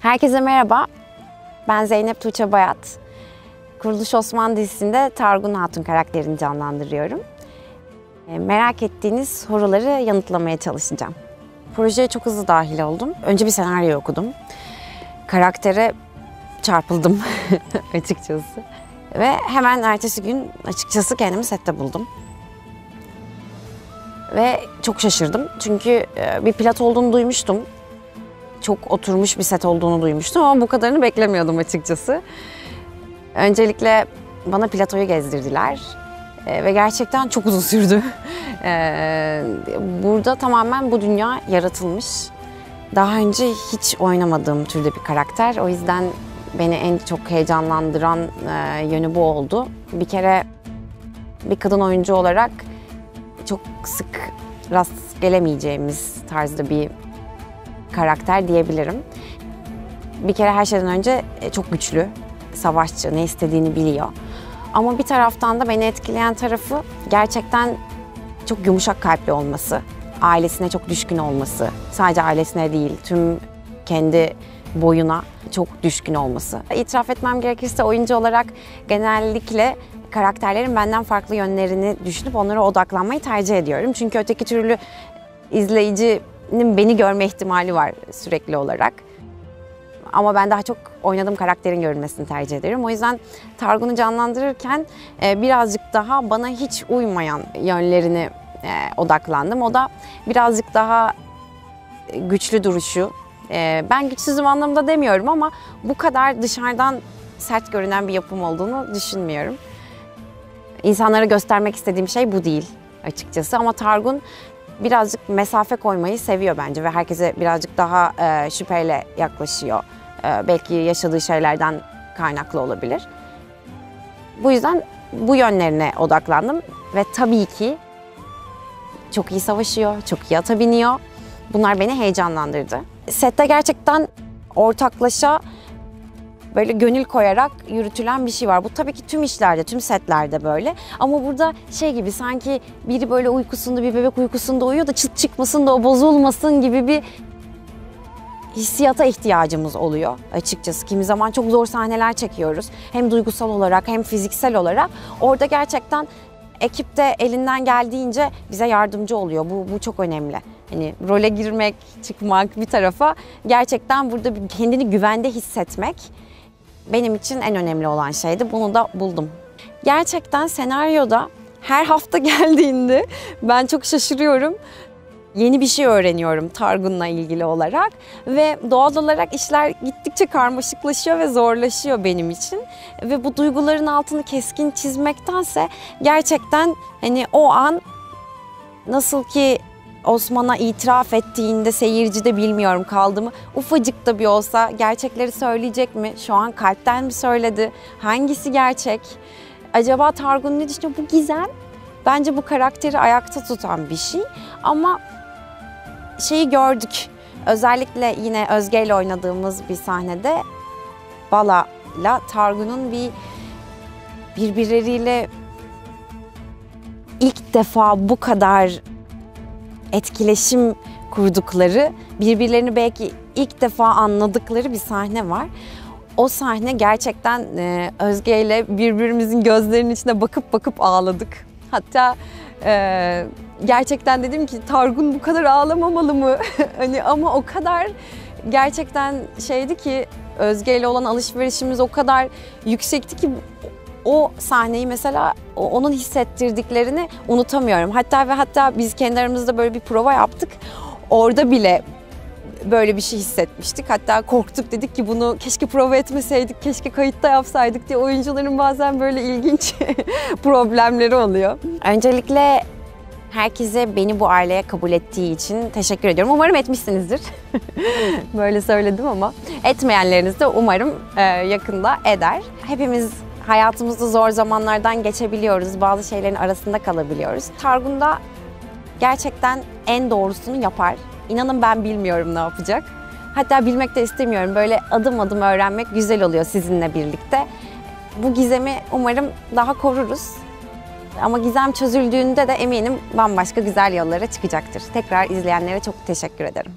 Herkese merhaba, ben Zeynep Tuğçe Bayat. Kuruluş Osman dizisinde Targun Hatun karakterini canlandırıyorum. Merak ettiğiniz soruları yanıtlamaya çalışacağım. Projeye çok hızlı dahil oldum. Önce bir senaryo okudum. Karaktere çarpıldım açıkçası. Ve hemen ertesi gün açıkçası kendimi sette buldum. Ve çok şaşırdım çünkü bir pilot olduğunu duymuştum. Çok oturmuş bir set olduğunu duymuştum ama bu kadarını beklemiyordum açıkçası. Öncelikle bana platoyu gezdirdiler ve gerçekten çok uzun sürdü. Burada tamamen bu dünya yaratılmış. Daha önce hiç oynamadığım türde bir karakter. O yüzden beni en çok heyecanlandıran yönü bu oldu. Bir kere bir kadın oyuncu olarak çok sık rast gelemeyeceğimiz tarzda bir karakter diyebilirim. Bir kere her şeyden önce çok güçlü, savaşçı, ne istediğini biliyor. Ama bir taraftan da beni etkileyen tarafı gerçekten çok yumuşak kalpli olması, ailesine çok düşkün olması, sadece ailesine değil tüm kendi boyuna çok düşkün olması. İtiraf etmem gerekirse oyuncu olarak genellikle karakterlerin benden farklı yönlerini düşünüp onlara odaklanmayı tercih ediyorum. Çünkü öteki türlü izleyicinin beni görme ihtimali var sürekli olarak. Ama ben daha çok oynadığım karakterin görünmesini tercih ederim. O yüzden Targun'u canlandırırken birazcık daha bana hiç uymayan yönlerine odaklandım. O da birazcık daha güçlü duruşu. Ben güçsüzüm anlamında demiyorum ama bu kadar dışarıdan sert görünen bir yapım olduğunu düşünmüyorum. İnsanlara göstermek istediğim şey bu değil açıkçası ama Targun birazcık mesafe koymayı seviyor bence ve herkese birazcık daha şüpheyle yaklaşıyor. Belki yaşadığı şeylerden kaynaklı olabilir. Bu yüzden bu yönlerine odaklandım ve tabii ki çok iyi savaşıyor, çok iyi ata biniyor. Bunlar beni heyecanlandırdı. Sette gerçekten ortaklaşa böyle gönül koyarak yürütülen bir şey var. Bu tabii ki tüm işlerde, tüm setlerde böyle. Ama burada şey gibi sanki biri böyle uykusunda, bir bebek uykusunda uyuyor da çıt çıkmasın da o bozulmasın gibi bir hissiyata ihtiyacımız oluyor açıkçası. Kimi zaman çok zor sahneler çekiyoruz. Hem duygusal olarak hem fiziksel olarak. Orada gerçekten ekip de elinden geldiğince bize yardımcı oluyor. Bu çok önemli. Hani role girmek, çıkmak bir tarafa gerçekten burada kendini güvende hissetmek benim için en önemli olan şeydi. Bunu da buldum. Gerçekten senaryoda her hafta geldiğinde ben çok şaşırıyorum. Yeni bir şey öğreniyorum Targun'la ilgili olarak ve doğal olarak işler gittikçe karmaşıklaşıyor ve zorlaşıyor benim için. Ve bu duyguların altını keskin çizmektense gerçekten hani o an nasıl ki Osman'a itiraf ettiğinde seyircide bilmiyorum kaldı mı? Ufacık da bir olsa gerçekleri söyleyecek mi? Şu an kalpten mi söyledi? Hangisi gerçek? Acaba Targun ne düşünüyor? Bu gizem. Bence bu karakteri ayakta tutan bir şey. Ama şeyi gördük. Özellikle yine Özge ile oynadığımız bir sahnede Bala'la Targun'un birbirleriyle ilk defa bu kadar etkileşim kurdukları, birbirlerini belki ilk defa anladıkları bir sahne var. O sahne gerçekten Özge ile birbirimizin gözlerinin içine bakıp ağladık. Hatta gerçekten dedim ki Targun bu kadar ağlamamalı mı? Hani ama o kadar gerçekten şeydi ki Özge ile olan alışverişimiz o kadar yüksekti ki o sahneyi mesela onun hissettirdiklerini unutamıyorum. Hatta biz kendi aramızda böyle bir prova yaptık. Orada bile böyle bir şey hissetmiştik. Hatta korktuk, dedik ki bunu keşke prova etmeseydik, keşke kayıtta yapsaydık diye. Oyuncuların bazen böyle ilginç problemleri oluyor. Öncelikle herkese beni bu aileye kabul ettiği için teşekkür ediyorum. Umarım etmişsinizdir. Böyle söyledim ama etmeyenleriniz de umarım yakında eder. Hepimiz hayatımızda zor zamanlardan geçebiliyoruz, bazı şeylerin arasında kalabiliyoruz. Targun da gerçekten en doğrusunu yapar. İnanın ben bilmiyorum ne yapacak. Hatta bilmek de istemiyorum. Böyle adım adım öğrenmek güzel oluyor sizinle birlikte. Bu gizemi umarım daha koruruz. Ama gizem çözüldüğünde de eminim bambaşka güzel yollara çıkacaktır. Tekrar izleyenlere çok teşekkür ederim.